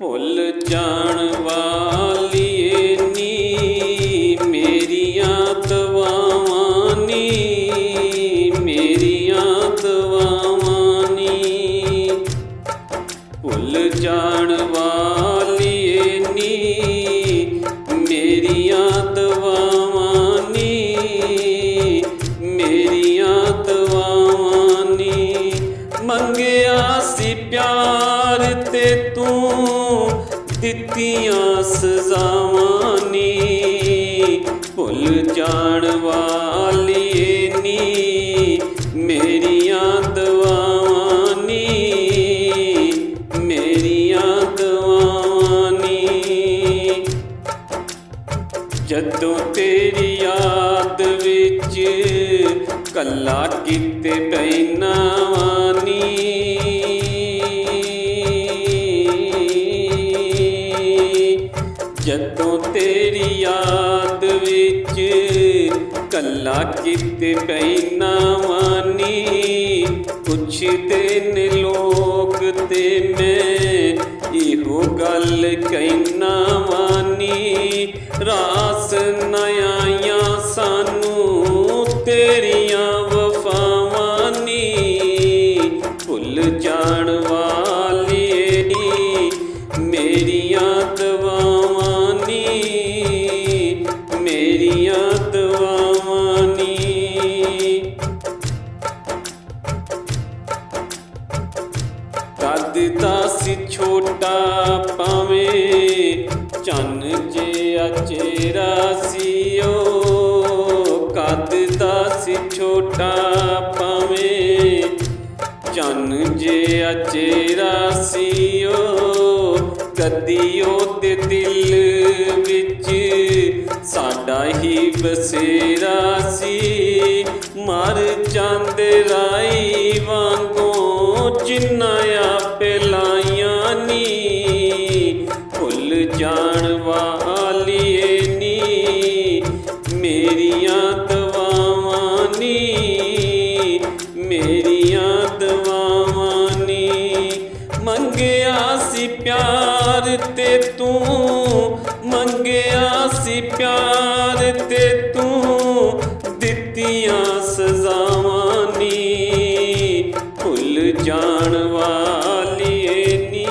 ਭੁੱਲ ਜਾਣ ਵਾਲੀਏ ਨੀ ਮੇਰੀਆਂ ਦੁਆਵਾਂ ਨੀ, ਮੇਰੀਆਂ ਦੁਆਵਾਂ ਨੀ। ਭੁੱਲ ਜਾਣ ਵਾਲੀਏ ਨੀ ਮੇਰੀਆਂ ਦੁਆਵਾਂ ਨੀ, ਮੇਰੀਆਂ ਦੁਆਵਾਂ ਨੀ। ਮੰਗਿਆ ਸੀ ਪਿਆਰ ਤੇ ਤੂੰ ਦਿੱਤੀਆਂ ਸਜ਼ਾਵਾਂ ਨੀ। ਭੁੱਲ ਜਾਣ ਵਾਲੀਏ ਨੀ ਮੇਰੀਆਂ ਦੁਆਵਾਂ ਨੀ, ਮੇਰੀਆਂ ਦੁਆਵਾਂ ਨੀ। ਜਦੋਂ ਤੇਰੀ ਯਾਦ ਵਿੱਚ ਕੱਲਾ ਕਿਤੇ ਬਹਿਨਾ ਵਾਂ ਨੀ, ਜਦੋਂ ਤੇਰੀ ਯਾਦ ਵਿੱਚ ਕੱਲਾ ਕਿਤੇ ਬਹਿਨਾ ਵਾਂ ਨੀ। ਪੁੱਛਦੇ ਨੇ ਲੋਕ ਤੇ ਮੈਂ ਇਹੋ ਗੱਲ ਕਹਿਨਾ ਵਾਂ ਨੀ। ਰਾਸ ਨਾ ਆਈਆਂ ਸਾਨੂੰ ਤੇਰੀਆਂ ਵਫਾਵਾਂ ਨੀ। ਭੁੱਲ ਜਾਣ ਵਾਲੀਏ ਨੀ ਮੇਰੀਆਂ ਦੁਆਵਾਂ ਨੀ, ਮੇਰੀਆਂ ਦੁਆਵਾਂ ਨੀ। ਕੱਦ ਦਾ ਸੀ ਛੋਟਾ ਭਾਵੇਂ ਚੰਨ ਜਿਹਾ ਚਿਹਰਾ ਸੀ ਓ। ਕੱਦ ਦਾ ਸੀ ਛੋਟਾ ਭਾਵੇਂ ਚੰਨ ਜਿਹਾ ਚਿਹਰਾ ਸੀ ਓ। ਕਦੀ ਉਹਦੇ ਦਿਲ ਵਿੱਚ ਸਾਡਾ ਹੀ ਬਸੇਰਾ ਸੀ। ਮਰ ਜਾਂਦੇ ਰਾਈ ਵਾਂਗੋਂ ਜਿੰਨਾਂ ਆਪੇ ਲਾਈਆਂ ਨੀ। ਭੁੱਲ ਜਾਣ ਵਾਲੀਏ ਨੀ ਮੇਰੀਆਂ ਦੁਆਵਾਂ ਨੀ, ਮੇਰੀਆਂ ਦੁਆਵਾਂ ਨੀ। ਮੰਗਿਆ ਸੀ ਪਿਆਰ ਤੇ ਤੂੰ, ਮੰਗਿਆ ਸੀ ਪਿਆਰ ਤੇ ਤੂੰ ਦਿੱਤੀਆਂ ਸਜ਼ਾਵਾਂ ਨੀ। ਭੁੱਲ ਜਾਣ ਵਾਲੀਏ ਨੀ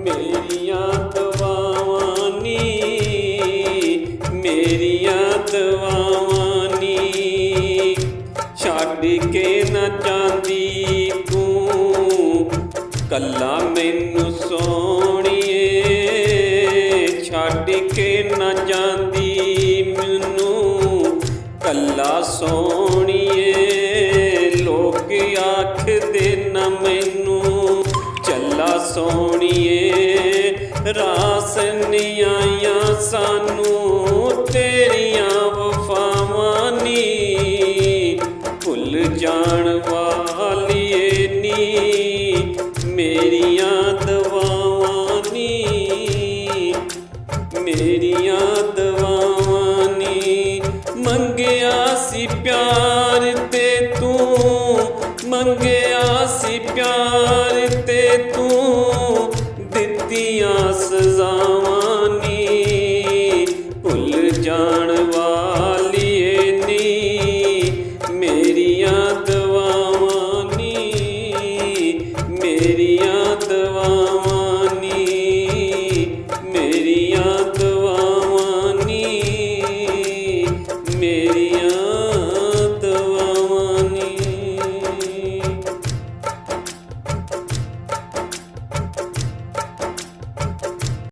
ਮੇਰੀਆਂ ਦੁਆਵਾਂ ਨੀ, ਮੇਰੀਆਂ ਦੁਆਵਾਂ ਨੀ। ਛੱਡ ਕੇ ਨਾ ਜਾਂਦੀ ਤੂੰ ਕੱਲਾ ਮੈਨੂੰ ਸੋਹਣੀਏ। ਛੱਡ ਕੇ ਨਾ ਜਾਂਦੀ ਮੈਨੂੰ ਕੱਲਾ ਸੋਹਣੀਏ। ਲੋਕ ਆਖਦੇ ਨਾ ਮੈਨੂੰ ਚੱਲਾ ਸੋਹਣੀਏ। ਰਾਸ ਨੀ ਆਈਆਂ ਸਾਨੂੰ ਤੇਰੀਆਂ ਵਫਾਵਾਂ ਨੀ। ਭੁੱਲ ਜਾਣ ਵਾਲੀਏ ਨੀ ਮੇਰੀਆਂ ਦੁਆਵਾਂ ਨੀ, ਮੇਰੀਆਂ ਦੁਆਵਾਂ ਨੀ। ਮੰਗਿਆ ਸੀ ਪਿਆਰ ਤੇ ਤੂੰ, ਮੰਗਿਆ ਸੀ ਪਿਆਰ ਤੇ ਤੂੰ ਦਿੱਤੀਆਂ ਸਜ਼ਾਵਾਂ ਨੀ। ਭੁੱਲ ਜਾਣ ਵਾਲੀਏ ਨੀ ਮੇਰੀਆਂ ਦੁਆਵਾਂ ਨੀ, ਮੇਰੀਆਂ ਦੁਆਵਾਂ ਨੀ, ਮੇਰੀਆਂ ਦੁਆਵਾਂ ਨੀ, ਮੇਰੀ